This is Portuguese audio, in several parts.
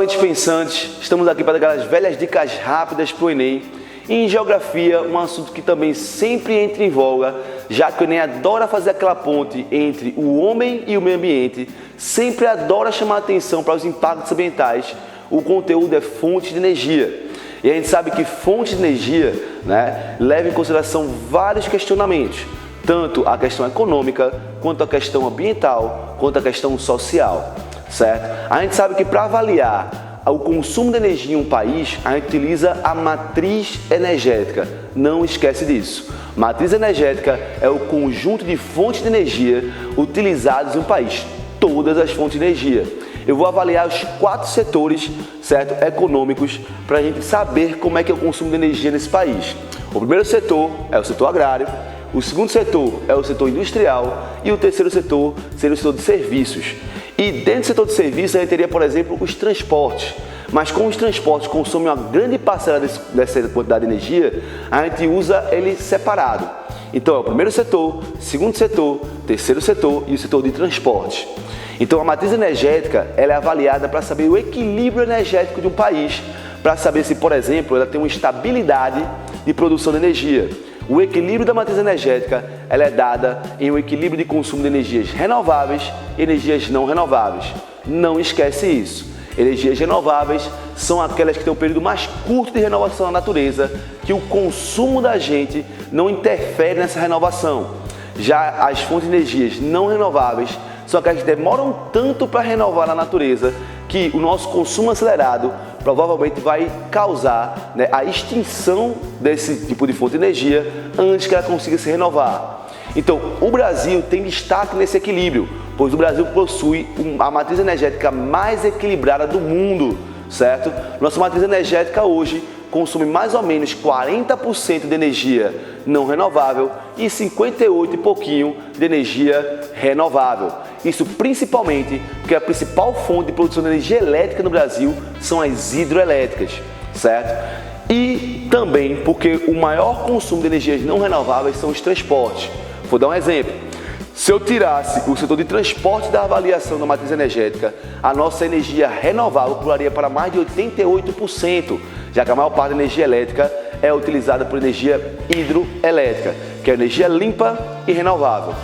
mentes pensantes, estamos aqui para dar aquelas velhas dicas rápidas para o Enem. E em geografia, um assunto que também sempre entra em voga, já que o Enem adora fazer aquela ponte entre o homem e o meio ambiente, sempre adora chamar a atenção para os impactos ambientais. O conteúdo é fonte de energia. E a gente sabe que fonte de energia, leva em consideração vários questionamentos, tanto a questão econômica, quanto a questão ambiental, quanto a questão social, certo? A gente sabe que para avaliar o consumo de energia em um país, a gente utiliza a matriz energética. Não esquece disso. Matriz energética é o conjunto de fontes de energia utilizadas em um país, todas as fontes de energia. Eu vou avaliar os 4 setores, certo, econômicos, para a gente saber como é que é o consumo de energia nesse país. O primeiro setor é o setor agrário, o segundo setor é o setor industrial e o terceiro setor seria o setor de serviços. E dentro do setor de serviços a gente teria, por exemplo, os transportes. Mas como os transportes consomem uma grande parcela dessa quantidade de energia, a gente usa ele separado. Então é o primeiro setor, segundo setor, terceiro setor e o setor de transportes. Então a matriz energética ela é avaliada para saber o equilíbrio energético de um país, para saber se, por exemplo, ela tem uma estabilidade de produção de energia. O equilíbrio da matriz energética ela é dada em um equilíbrio de consumo de energias renováveis e energias não renováveis. Não esquece isso. Energias renováveis são aquelas que têm um período mais curto de renovação na natureza, que o consumo da gente não interfere nessa renovação. Já as fontes de energias não renováveis são aquelas que demoram tanto para renovar na natureza que o nosso consumo acelerado provavelmente vai causar a extinção desse tipo de fonte de energia antes que ela consiga se renovar. Então, o Brasil tem destaque nesse equilíbrio, pois o Brasil possui a matriz energética mais equilibrada do mundo, certo? Nossa matriz energética hoje consome mais ou menos 40% de energia não renovável e 58% e pouquinho de energia renovável. Isso principalmente porque a principal fonte de produção de energia elétrica no Brasil são as hidroelétricas, certo? E também porque o maior consumo de energias não renováveis são os transportes. Vou dar um exemplo. Se eu tirasse o setor de transporte da avaliação da matriz energética, a nossa energia renovável pularia para mais de 88%, já que a maior parte da energia elétrica é utilizada por energia hidroelétrica, que é energia limpa e renovável.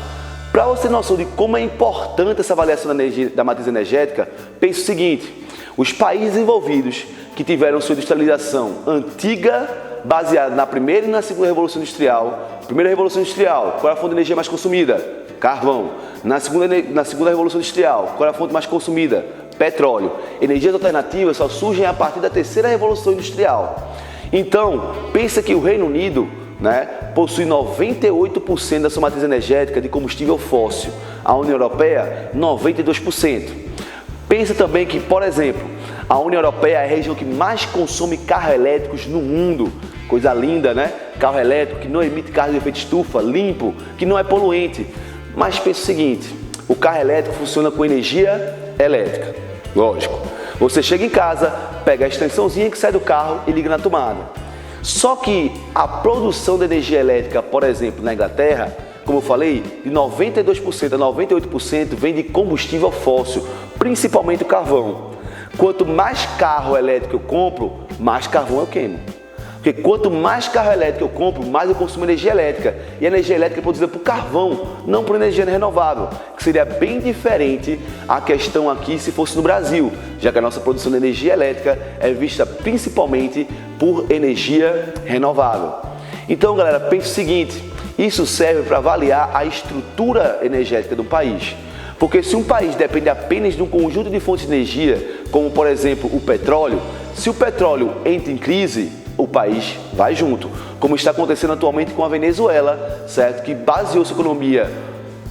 Para você ter noção de como é importante essa avaliação da matriz energética, pense o seguinte: os países desenvolvidos que tiveram sua industrialização antiga, baseada na primeira e na segunda revolução industrial. Primeira revolução industrial, qual é a fonte de energia mais consumida? Carvão. Na segunda revolução industrial, qual é a fonte mais consumida? Petróleo. Energias alternativas só surgem a partir da terceira revolução industrial. Então, pensa que o Reino Unido possui 98% da sua matriz energética de combustível fóssil. A União Europeia, 92%. Pensa também que, por exemplo, a União Europeia é a região que mais consome carros elétricos no mundo. Coisa linda, Carro elétrico que não emite gás de efeito estufa, limpo, que não é poluente. Mas pensa o seguinte: o carro elétrico funciona com energia elétrica. Lógico. Você chega em casa, pega a extensãozinha que sai do carro e liga na tomada. Só que a produção de energia elétrica, por exemplo, na Inglaterra, como eu falei, de 92% a 98% vem de combustível fóssil, principalmente o carvão. Quanto mais carro elétrico eu compro, mais carvão eu queimo. Porque quanto mais carro elétrico eu compro, mais eu consumo energia elétrica. E a energia elétrica é produzida por carvão, não por energia renovável. Que seria bem diferente a questão aqui se fosse no Brasil, já que a nossa produção de energia elétrica é vista principalmente por energia renovável. Então, galera, pense o seguinte: isso serve para avaliar a estrutura energética do país. Porque se um país depende apenas de um conjunto de fontes de energia, como por exemplo o petróleo, se o petróleo entra em crise, o país vai junto, como está acontecendo atualmente com a Venezuela, certo? Que baseou sua economia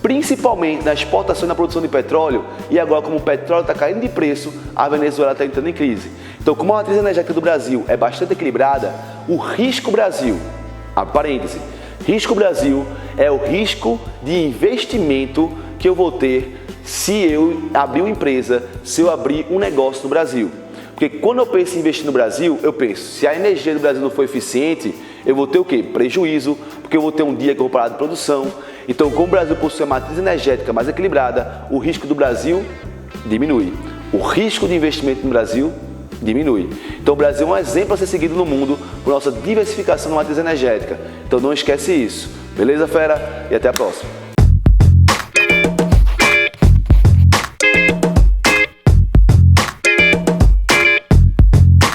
principalmente na exportação e na produção de petróleo, e agora como o petróleo está caindo de preço, a Venezuela está entrando em crise. Então, como a matriz energética do Brasil é bastante equilibrada, o risco Brasil, risco Brasil é o risco de investimento que eu vou ter se eu abrir uma empresa, se eu abrir um negócio no Brasil. Porque quando eu penso em investir no Brasil, eu penso, se a energia do Brasil não for eficiente, eu vou ter o quê? Prejuízo, porque eu vou ter um dia que eu vou parar de produção. Então, como o Brasil possui a matriz energética mais equilibrada, o risco do Brasil diminui. O risco de investimento no Brasil diminui. Então o Brasil é um exemplo a ser seguido no mundo por nossa diversificação na matriz energética. Então não esquece isso. Beleza, fera? E até a próxima.